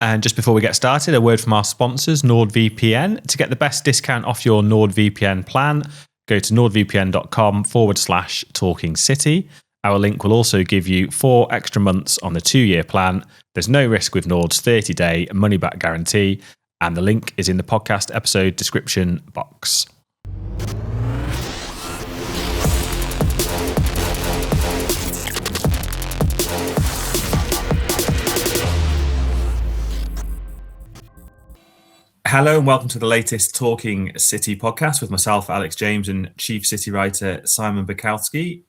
And just before we get started, a word from our sponsors, NordVPN. To get the best discount off your NordVPN plan, go to nordvpn.com/talkingcity. Our link will also give you 4 extra months on the 2-year plan. There's no risk with Nord's 30-day money-back guarantee, and the link is in the podcast episode description box. Hello and welcome to the latest Talking City podcast with myself, Alex James, and Chief City writer Simon Bajkowski.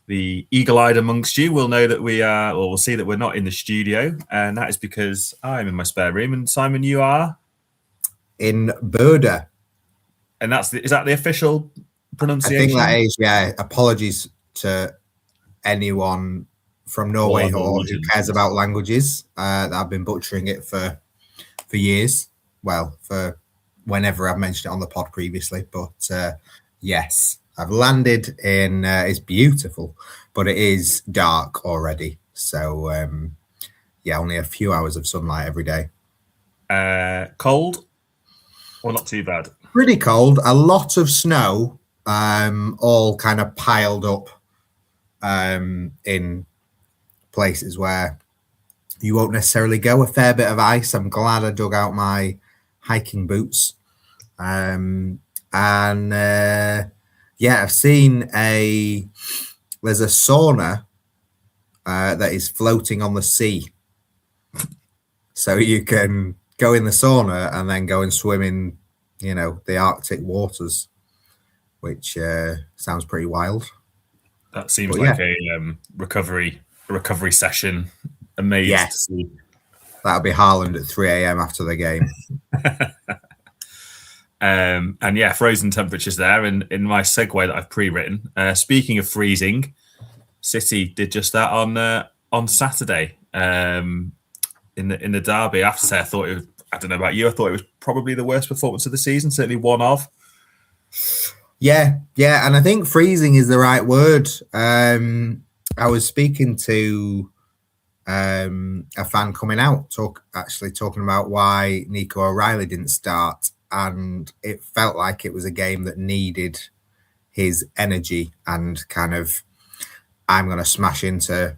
The eagle-eyed amongst you will know that we are, or will see that we're not in the studio, and that is because I'm in my spare room. And Simon, you are in Bodø, and is that the official pronunciation? I think that is. Yeah. Apologies to anyone from Norway or who cares about languages. That I've been butchering it for years. Well, for whenever I've mentioned it on the pod previously, but yes, I've landed in. It's beautiful, but it is dark already. So only a few hours of sunlight every day. Cold, or not too bad? Pretty cold. A lot of snow, all kind of piled up in places where you won't necessarily go. A fair bit of ice. I'm glad I dug out my hiking boots. I've seen there's a sauna that is floating on the sea. So you can go in the sauna and then go and swim in, the Arctic waters, which sounds pretty wild. That seems like a recovery session. Amazing. Yes. To see. That'll be Haaland at 3 a.m. after the game. Frozen temperatures there. And in my segue that I've pre-written, speaking of freezing, City did just that on Saturday in the derby. I have to say, I thought it was. I don't know about you. I thought it was probably the worst performance of the season. Certainly one of. Yeah, and I think freezing is the right word. I was speaking to a fan coming out talking about why Nico O'Reilly didn't start, and it felt like it was a game that needed his energy and kind of I'm going to smash into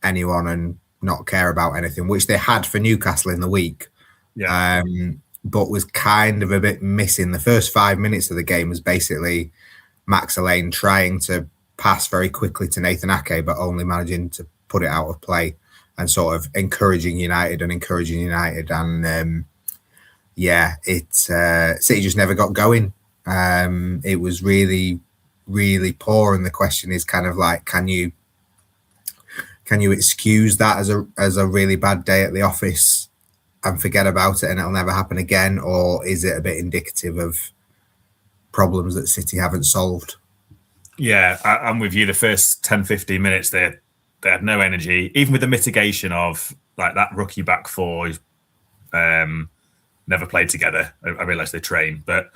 anyone and not care about anything, which they had for Newcastle in the week. Yeah. But was kind of a bit missing. The first 5 minutes of the game was basically Max Alleyne trying to pass very quickly to Nathan Ake, but only managing to put it out of play and sort of encouraging United. And City just never got going. It was really, really poor. And the question is kind of like, can you excuse that as a really bad day at the office and forget about it and it'll never happen again? Or is it a bit indicative of problems that City haven't solved? Yeah, I'm with you. The first 10, 15 minutes, they had no energy, even with the mitigation of like that rookie back four never played together. I realised they train, but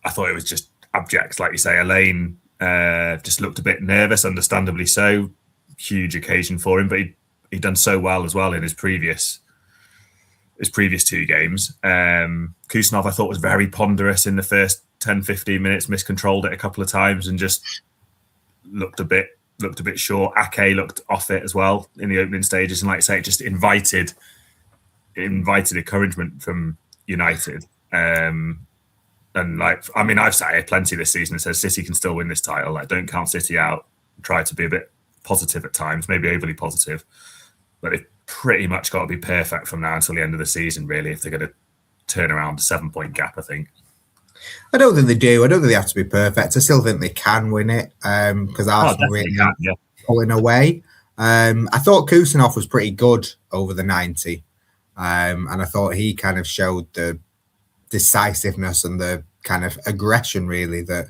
I thought it was just abject. Like you say, Elaine just looked a bit nervous, understandably so. Huge occasion for him, but he'd done so well as well in his previous 2 games. Kusanov, I thought, was very ponderous in the first 10, 15 minutes, miscontrolled it a couple of times and just looked a bit short. Ake looked off it as well in the opening stages, and like I say, it just invited encouragement from United. I've sat here plenty this season and said City can still win this title. Like, don't count City out. Try to be a bit positive at times, maybe overly positive, but they've pretty much got to be perfect from now until the end of the season, really, if they're going to turn around a 7-point gap, I think. I don't think they do. I don't think they have to be perfect. I still think they can win it because Arsenal really pulling away. I thought Kusanov was pretty good over the 90, and I thought he kind of showed the decisiveness and the kind of aggression really that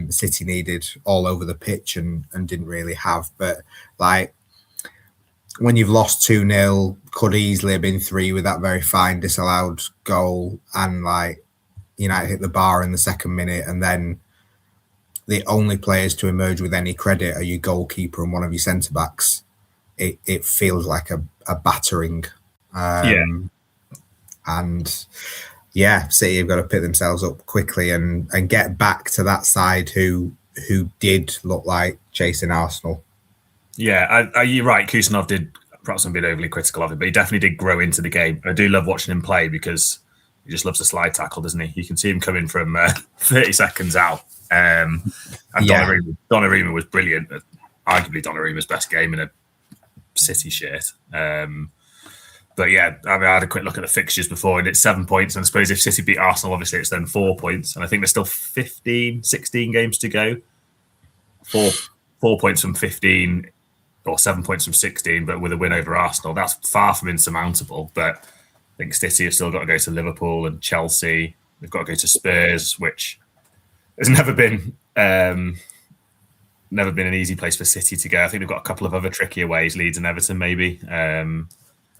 City needed all over the pitch and didn't really have. But like when you've lost 2-0, could easily have been 3 with that very fine disallowed goal, and like United hit the bar in the second minute, and then the only players to emerge with any credit are your goalkeeper and one of your centre backs. It feels like a battering And yeah, City have got to pick themselves up quickly and get back to that side who did look like chasing Arsenal. Yeah, you're right. Kusanov did, perhaps I'm a bit overly critical of it, but he definitely did grow into the game. I do love watching him play because he just loves a slide tackle, doesn't he? You can see him coming from 30 seconds out. And Donnarumma was brilliant. Arguably Donnarumma's best game in a City shirt. But yeah, I had a quick look at the fixtures before, and it's 7 points. And I suppose if City beat Arsenal, obviously it's then 4 points. And I think there's still 16 games to go. 4 points from 15 or 7 points from 16, but with a win over Arsenal, that's far from insurmountable. But I think City have still got to go to Liverpool and Chelsea. They've got to go to Spurs, which has never been an easy place for City to go. I think they've got a couple of other trickier ways, Leeds and Everton maybe.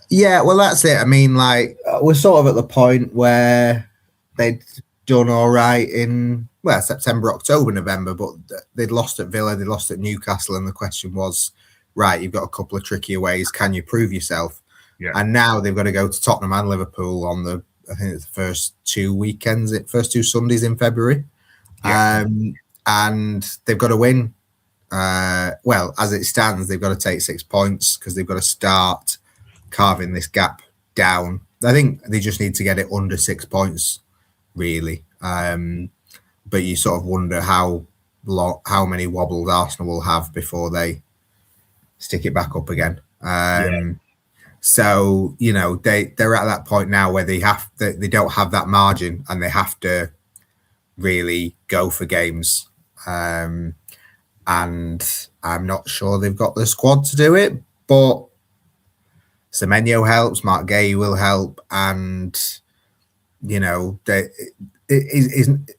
Yeah, well, that's it. I mean, like, we're sort of at the point where they'd done all right in, well, September, October, November, but they'd lost at Villa, they lost at Newcastle, and the question was, right, you've got a couple of trickier ways. Can you prove yourself? Yeah. And now they've got to go to Tottenham and Liverpool on I think it's the first two Sundays in February. Yeah. And they've got to win. Well, as it stands, they've got to take 6 points because they've got to start carving this gap down. I think they just need to get it under 6 points, really. But you sort of wonder how many wobbles Arsenal will have before they stick it back up again. So, you know, they're at that point now where they don't have that margin and they have to really go for games. And I'm not sure they've got the squad to do it, but Semenyo helps, Marc Guéhi will help, and you know, it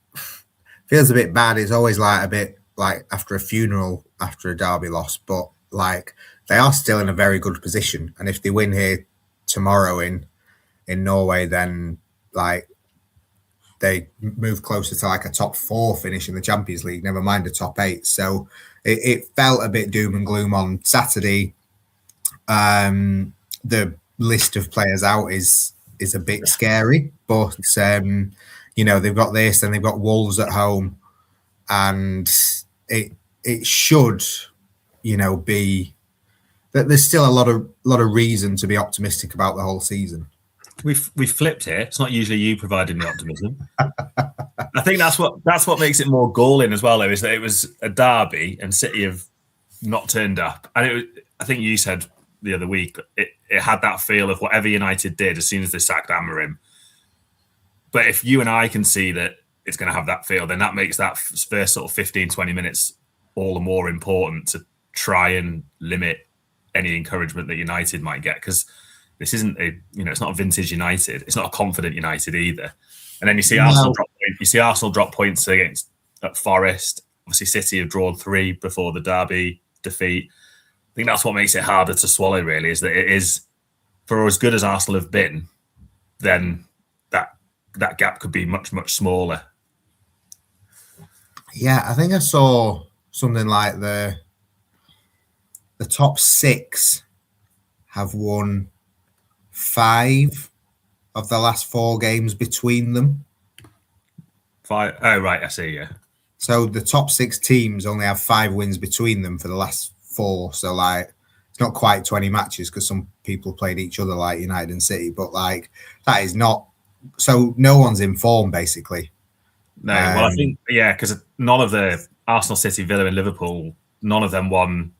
feels a bit bad. It's always like a bit like after a funeral after a derby loss, but like they are still in a very good position, and if they win here tomorrow in Norway, then like they move closer to like a top 4 finish in the Champions League, never mind a top 8. So it felt a bit doom and gloom on Saturday. The list of players out is a bit scary, but you know, they've got this and they've got Wolves at home, and it should, you know, be that there's still a lot of reason to be optimistic about the whole season. We've flipped here. It's not usually you providing the optimism. I think that's what makes it more galling as well, though, is that it was a derby and City have not turned up. And I think you said the other week it had that feel of whatever United did as soon as they sacked Amorim. But if you and I can see that it's going to have that feel, then that makes that first sort of 15, 20 minutes all the more important to try and limit any encouragement that United might get, because this isn't it's not a vintage United. It's not a confident United either. And then you see Arsenal drop points at Forest. Obviously, City have drawn 3 before the derby defeat. I think that's what makes it harder to swallow, really, is that it is, for as good as Arsenal have been, then that gap could be much, much smaller. Yeah, I think I saw something like the top 6 have won 5 of the last 4 games between them. 5? Oh, right, I see, yeah. So the top 6 teams only have 5 wins between them for the last 4. So, like, it's not quite 20 matches because some people played each other like United and City, but, like, that is not... So no one's in form, basically. No, well, I think, yeah, because none of the Arsenal, City, Villa and Liverpool, none of them won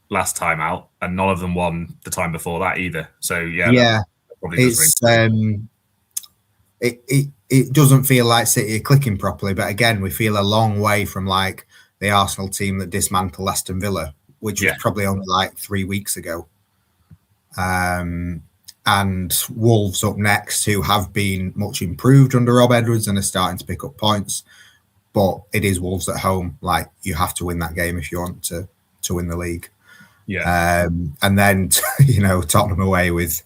last time out, and none of them won the time before that either. So yeah, it doesn't feel like City are clicking properly. But again, we feel a long way from like the Arsenal team that dismantled Aston Villa, which was probably only like 3 weeks ago. And Wolves up next, who have been much improved under Rob Edwards and are starting to pick up points. But it is Wolves at home. Like, you have to win that game if you want to win the league. Yeah. And then, Tottenham away with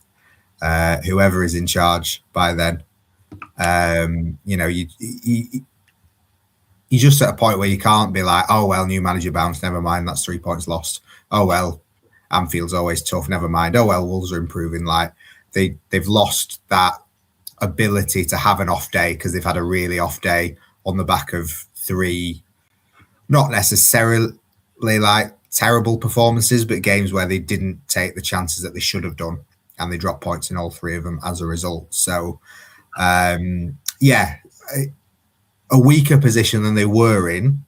whoever is in charge by then. You're just at a point where you can't be like, oh, well, new manager bounced, never mind, that's 3 points lost. Oh, well, Anfield's always tough, never mind. Oh, well, Wolves are improving. Like, they've lost that ability to have an off day because they've had a really off day on the back of 3, not necessarily like terrible performances, but games where they didn't take the chances that they should have done, and they dropped points in all 3 of them as a result. So, yeah, a weaker position than they were in,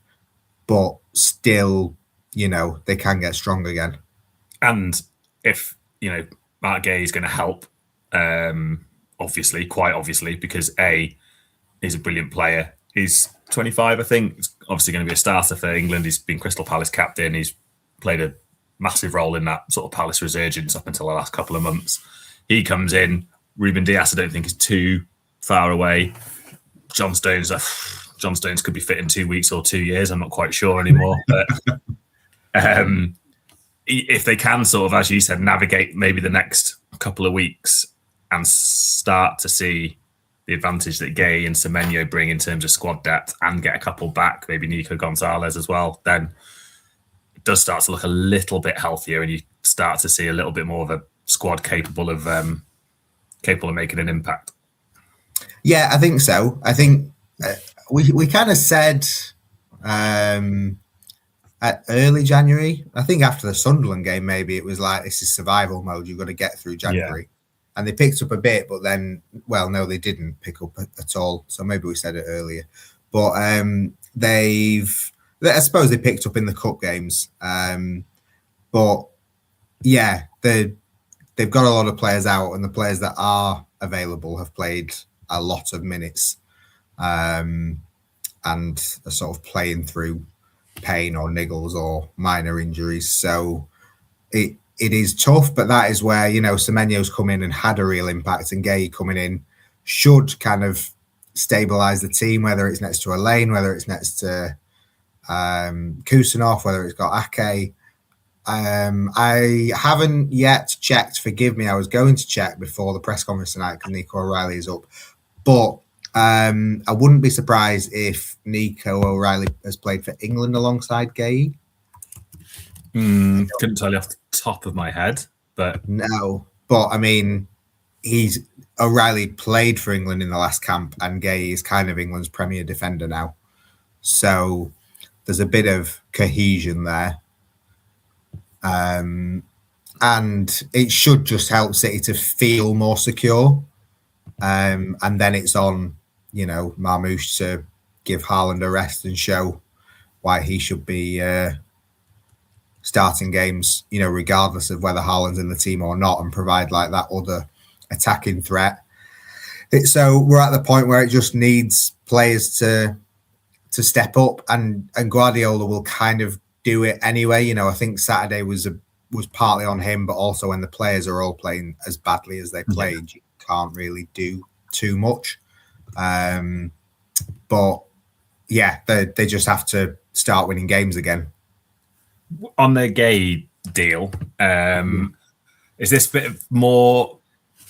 but still, you know, they can get strong again. And if, you know, Marc Guéhi is going to help, quite obviously, because he's a brilliant player. He's 25, I think. He's obviously going to be a starter for England. He's been Crystal Palace captain. He's played a massive role in that sort of Palace resurgence up until the last couple of months. He comes in. Ruben Dias, I don't think, is too far away. John Stones could be fit in 2 weeks or 2 years. I'm not quite sure anymore. But if they can sort of, as you said, navigate maybe the next couple of weeks and start to see the advantage that Guéhi and Semenyo bring in terms of squad depth, and get a couple back, maybe Nico Gonzalez as well, then it does start to look a little bit healthier, and you start to see a little bit more of a squad capable of making an impact. Yeah, I think so. I think we kind of said at early January, I think after the Sunderland game, maybe it was like, this is survival mode. You've got to get through January. Yeah. And they picked up a bit, but then, well, no, they didn't pick up at all. So maybe we said it earlier. But I suppose they picked up in the cup games. But yeah, they've got a lot of players out, and the players that are available have played a lot of minutes and are sort of playing through pain or niggles or minor injuries. So it is tough, but that is where, you know, Semenyo's come in and had a real impact, and Guéhi coming in should kind of stabilise the team, whether it's next to Elaine, whether it's next to Kusanov, whether it's got Ake. I haven't yet checked, forgive me, I was going to check before the press conference tonight because Nico O'Reilly is up, but I wouldn't be surprised if Nico O'Reilly has played for England alongside Guéhi. Couldn't tell you off the top of my head, but no. But I mean, O'Reilly played for England in the last camp, and Guéhi is kind of England's premier defender now. So there's a bit of cohesion there. And it should just help City to feel more secure. And then it's on, you know, Marmoush to give Haaland a rest and show why he should be starting games, you know, regardless of whether Haaland's in the team or not, and provide like that other attacking threat. So we're at the point where it just needs players to step up, and Guardiola will kind of do it anyway. You know, I think Saturday was partly on him, but also when the players are all playing as badly as they played, you can't really do too much. But yeah, they just have to start winning games again. On the Guéhi deal, is this a bit more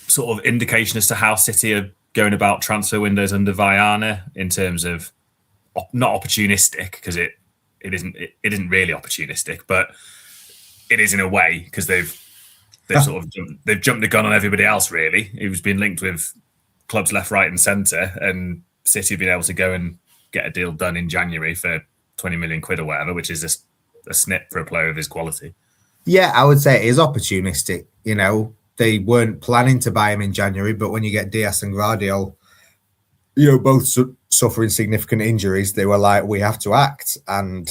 sort of indication as to how City are going about transfer windows under Vaiana, in terms of not opportunistic, because it isn't really opportunistic, but it is in a way, because they've sort of jumped the gun on everybody else, really. Who's been linked with clubs left, right, and centre, and City have been able to go and get a deal done in January for 20 million quid or whatever, which is just a snip for a player of his quality. Yeah, I would say it is opportunistic. You know, they weren't planning to buy him in January, but when you get Dias and Gvardiol, you know, both suffering significant injuries, they were like, we have to act. And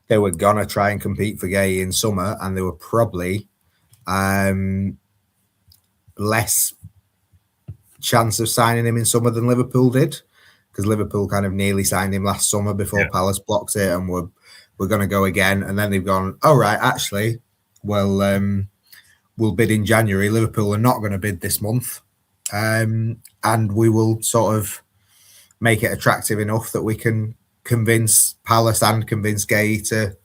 they were going to try and compete for Guéhi in summer, and they were probably less chance of signing him in summer than Liverpool did, because Liverpool kind of nearly signed him last summer before Palace blocked it, and we're going to go again. And then they've gone, oh, right, actually, well, we'll bid in January. Liverpool are not going to bid this month. And we will sort of make it attractive enough that we can convince Palace and convince Guéhi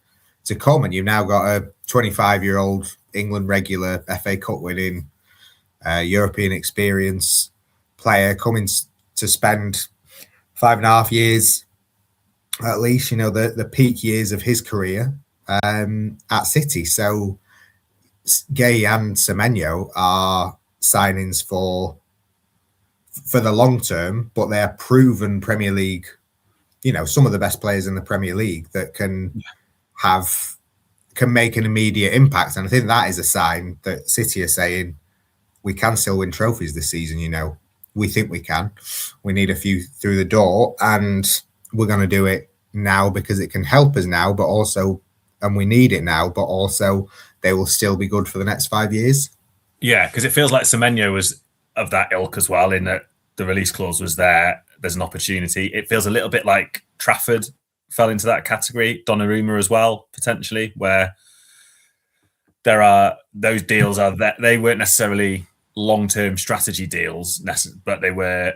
to come. And you've now got a 25-year-old England regular, FA Cup winning, European experience player coming to spend 5.5 years, at least, you know, the peak years of his career at City. So Guéhi and Semenyo are signings for the long term, but they're proven Premier League, some of the best players in the Premier League that can make an immediate impact. And I think that is a sign that City are saying, we can still win trophies this season, we think we can. We need a few through the door, and we're going to do it now because it can help us now, but also, and we need it now, but also they will still be good for the next 5 years. Yeah, because it feels like Semenyo was of that ilk as well, in that the release clause was there. There's an opportunity. It feels a little bit like Trafford fell into that category. Donnarumma as well, potentially, where there are those deals are that they weren't necessarily long-term strategy deals, but they were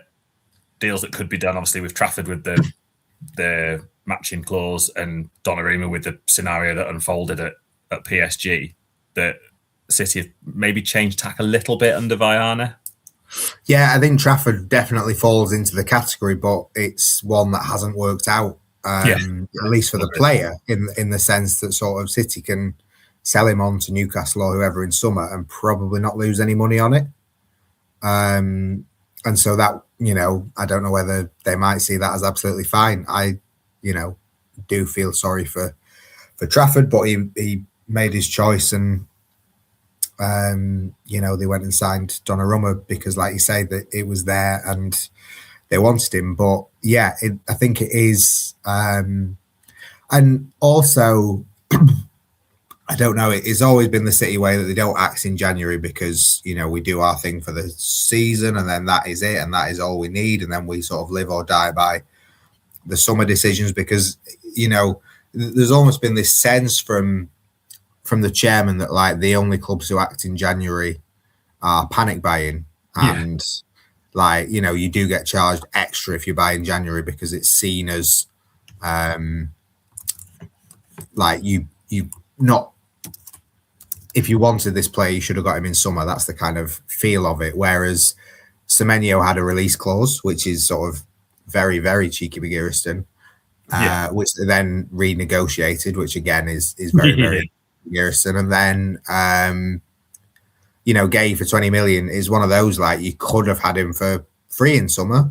deals that could be done, obviously, with Trafford with the matching clause, and Donnarumma with the scenario that unfolded at PSG, that City have maybe changed tack a little bit under Vaiana. Yeah, I think Trafford definitely falls into the category, but it's one that hasn't worked out, at least for the player, in the sense that sort of City can sell him on to Newcastle or whoever in summer and probably not lose any money on it. And so that, I don't know whether they might see that as absolutely fine. I, do feel sorry for Trafford, but he made his choice, and they went and signed Donnarumma because, like you say, that it was there and they wanted him. But yeah, I think it is, and also I don't know. It's always been the City way that they don't act in January because we do our thing for the season, and then that is it, and that is all we need, and then we sort of live or die by the summer decisions because there's almost been this sense from the chairman that like the only clubs who act in January are panic buying, and you do get charged extra if you buy in January because it's seen as you not, if you wanted this player you should have got him in summer. That's the kind of feel of it, whereas Semenyo had a release clause which is sort of very, very cheeky Begiristan, which they then renegotiated, which again is very, very Begiristan. And then Guéhi for 20 million is one of those, like, you could have had him for free in summer,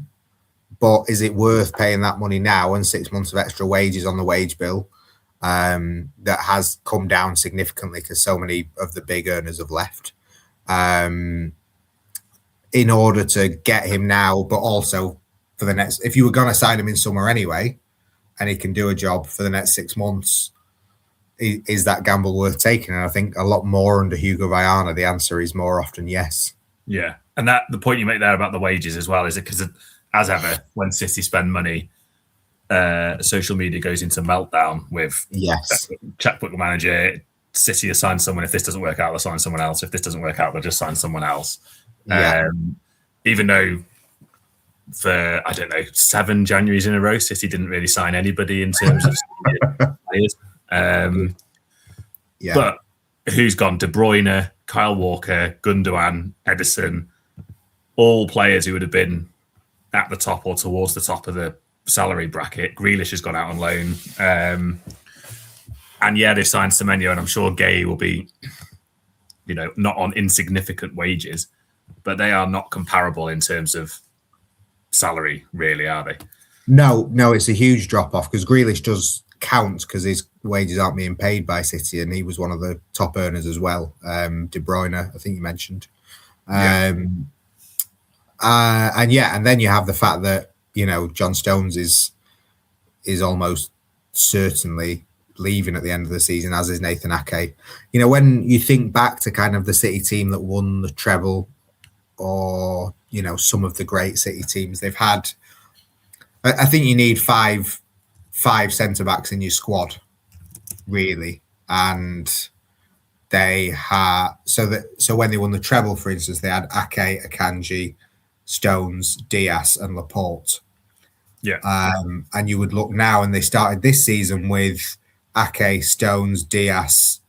but is it worth paying that money now and 6 months of extra wages on the wage bill that has come down significantly because so many of the big earners have left, in order to get him now, but also for the next, if you were going to sign him in summer anyway and he can do a job for the next 6 months, is that gamble worth taking? And I think a lot more under Hugo Vaiana, the answer is more often yes. Yeah, and that the point you make there about the wages as well is it because, as ever, when City spend money, social media goes into meltdown with checkbook manager. City assign someone. If this doesn't work out, they'll sign someone else. If this doesn't work out, they'll just sign someone else. Even though for, I don't know, 7 Januaries in a row, City didn't really sign anybody in terms of players. But who's gone? De Bruyne, Kyle Walker, Gundogan, Edison, all players who would have been at the top or towards the top of the salary bracket. Grealish has gone out on loan. And they've signed Semenyo, and I'm sure Guéhi will be, not on insignificant wages, but they are not comparable in terms of salary, really, are they? No, it's a huge drop off because Grealish does count because his wages aren't being paid by City, and he was one of the top earners as well. De Bruyne, I think you mentioned. And then you have the fact that John Stones is almost certainly leaving at the end of the season, as is Nathan Ake. When you think back to kind of the City team that won the treble, or some of the great City teams they've had, I think you need five centre backs in your squad, really. And they had so when they won the treble, for instance, they had Ake, Akanji, Stones, Diaz, and Laporte. And you would look now, and they started this season with Ake, Stones, Diaz,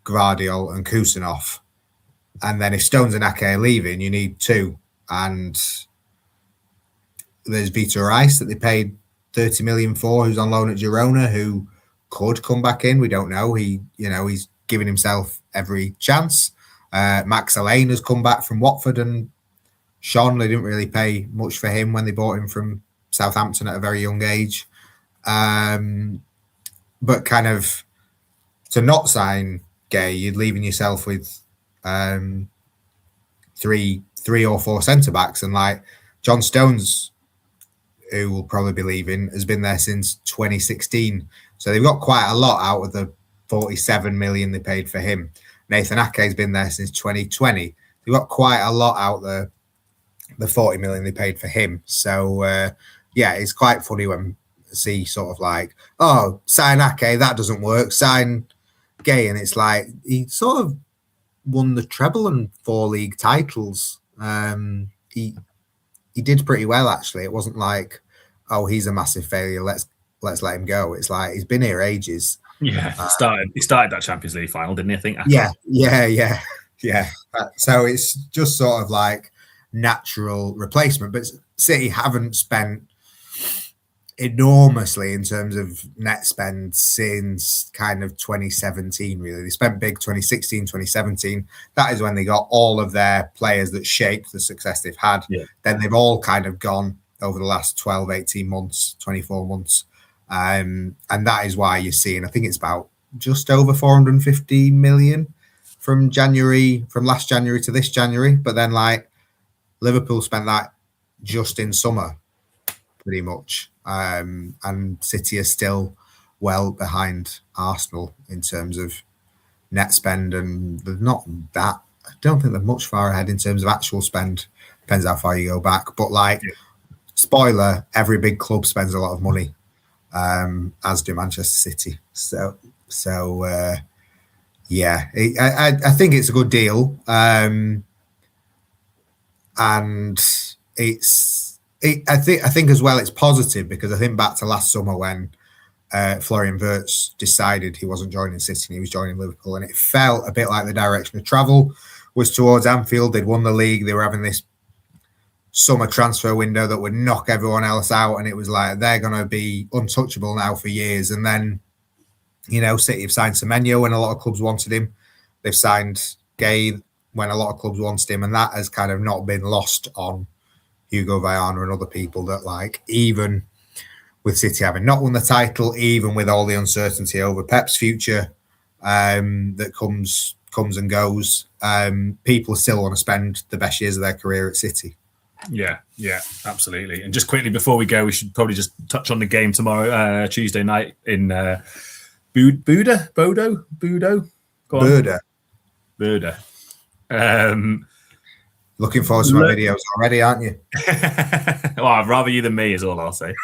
Gvardiol, and Kusanov. And then if Stones and Ake are leaving, you need 2. And there's Vitor Rice that they paid 30 million for, who's on loan at Girona, who could come back in. We don't know. He's giving himself every chance. Max Alleyne has come back from Watford, and Sean, they didn't really pay much for him when they bought him from Southampton at a very young age. But kind of to not sign Guéhi, you're leaving yourself with three or four centre backs, and like John Stones, who will probably be leaving, has been there since 2016. So they've got quite a lot out of the 47 million they paid for him. Nathan Ake's been there since 2020. They've got quite a lot out the 40 million they paid for him. So yeah, it's quite funny when I see sort of like, oh, sign Ake, that doesn't work. Sign Guéhi, and it's like he sort of won the treble and 4 league titles. He did pretty well, actually. It wasn't like, oh, he's a massive failure, let's let him go. It's like he's been here ages. Yeah, he started that Champions League final, didn't he? I think. Yeah. So it's just sort of like natural replacement. But City haven't spent enormously in terms of net spend since kind of 2017, really. They spent big 2016, 2017. That is when they got all of their players that shaped the success they've had. Yeah. Then they've all kind of gone over the last 12, 18 months, 24 months. And that is why you're seeing, I think it's about just over 450 million from last January to this January. But then like Liverpool spent that just in summer, pretty much. And City are still well behind Arsenal in terms of net spend, and they're not that. I don't think they're much far ahead in terms of actual spend. Depends how far you go back. But like, spoiler, every big club spends a lot of money, as do Manchester City. So yeah, I think it's a good deal, and I think as well it's positive, because I think back to last summer when Florian Wirtz decided he wasn't joining City and he was joining Liverpool, and it felt a bit like the direction of travel was towards Anfield. They'd won the league, they were having this summer transfer window that would knock everyone else out, and it was like they're going to be untouchable now for years. And then, you know, City have signed Semenyo when a lot of clubs wanted him. They've signed Guéhi when a lot of clubs wanted him, and that has kind of not been lost on Hugo Viana and other people, that like, even with City having not won the title, even with all the uncertainty over Pep's future that comes and goes, people still want to spend the best years of their career at City. Yeah, absolutely. And just quickly before we go, we should probably just touch on the game tomorrow, Tuesday night in Bodø. Looking forward to my videos already, aren't you? Well, I'd rather you than me is all I'll say.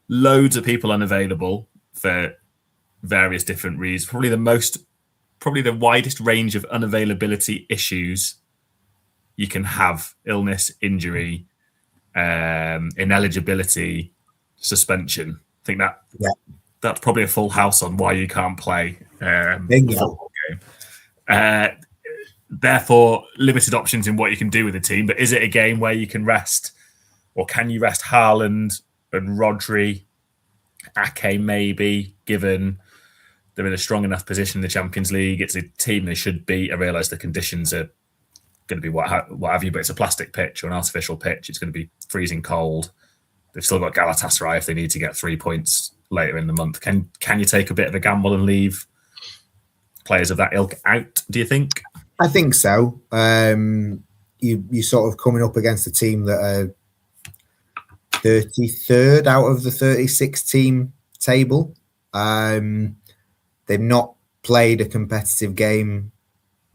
Loads of people unavailable for various different reasons. Probably the widest range of unavailability issues you can have: illness, injury, ineligibility, suspension. I think that's probably a full house on why you can't play a football game. Therefore, limited options in what you can do with the team. But is it a game where you can rest, or can you rest Haaland and Rodri, Ake maybe, given they're in a strong enough position in the Champions League? It's a team they should beat. I realise the conditions are going to be what have you, but it's a plastic pitch or an artificial pitch. It's going to be freezing cold. They've still got Galatasaray if they need to get 3 points later in the month. Can you take a bit of a gamble and leave players of that ilk out, do you think? I think so. You sort of coming up against a team that are 33rd out of the 36 team table. They've not played a competitive game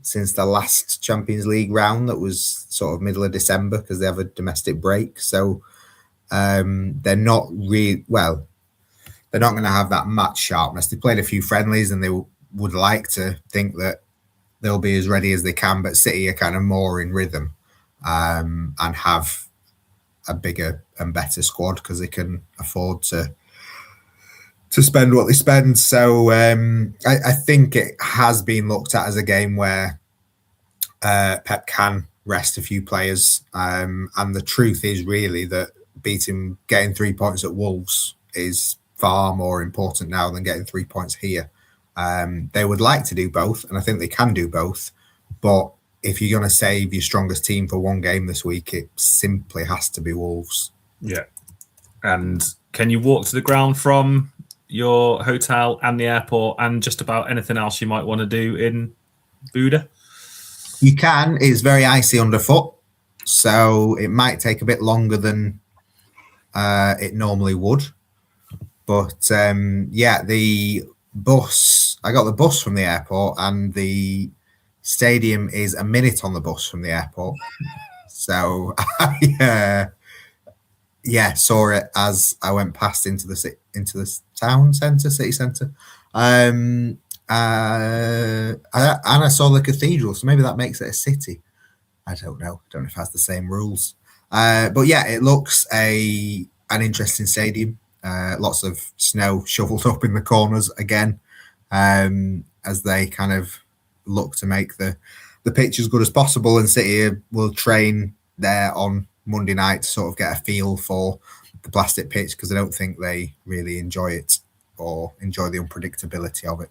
since the last Champions League round that was sort of middle of December, because they have a domestic break. So they're not really, well, they're not going to have that match sharpness. They played a few friendlies and they would like to think that they'll be as ready as they can, but City are kind of more in rhythm and have a bigger and better squad because they can afford to spend what they spend. So I think it has been looked at as a game where Pep can rest a few players. And the truth is really that getting 3 points at Wolves is far more important now than getting 3 points here. They would like to do both, and I think they can do both. But if you're going to save your strongest team for one game this week, it simply has to be Wolves. Yeah. And can you walk to the ground from your hotel and the airport and just about anything else you might want to do in Bodø? You can. It's very icy underfoot, so it might take a bit longer than it normally would. But the bus, I got the bus from the airport, and the stadium is a minute on the bus from the airport. So I saw it as I went past into the town centre, city centre. And I saw the cathedral, so maybe that makes it a city. I don't know. I don't know if it has the same rules. But yeah, it looks an interesting stadium. Lots of snow shoveled up in the corners again, as they kind of look to make the pitch as good as possible. And City will train there on Monday night to sort of get a feel for the plastic pitch, because I don't think they really enjoy it or enjoy the unpredictability of it.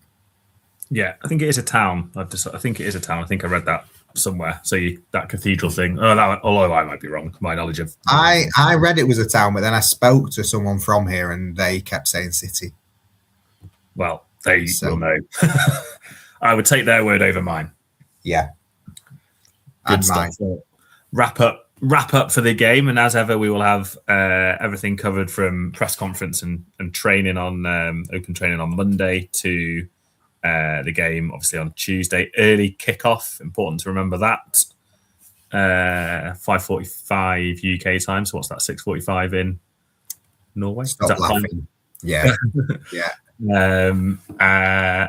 Yeah, I think it is a town. I think it is a town. I think I read that somewhere. So that cathedral thing. Although I might be wrong. My knowledge of I read it was a town, but then I spoke to someone from here, and they kept saying city. Well, they will know. I would take their word over mine. Yeah. Good and stuff. Mine. Wrap up for the game, and as ever, we will have everything covered from press conference and training on open training on Monday to the game, obviously on Tuesday. Early kickoff, important to remember that. 5:45 UK time. So what's that? 6:45 in Norway. Stop laughing. Yeah, yeah.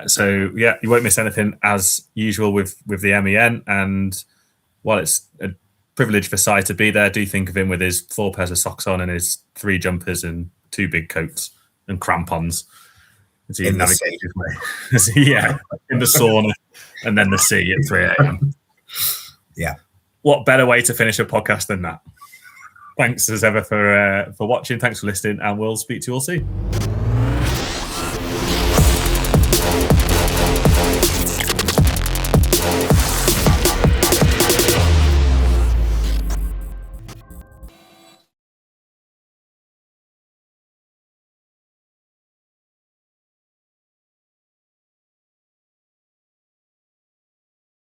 So yeah, you won't miss anything as usual with the MEN. And while it's a privilege for Si to be there, do think of him with his 4 pairs of socks on and his 3 jumpers and 2 big coats and crampons. In the sea. Yeah, in the sauna and then the sea at 3 a.m. Yeah. What better way to finish a podcast than that? Thanks as ever for watching. Thanks for listening, and we'll speak to you all soon.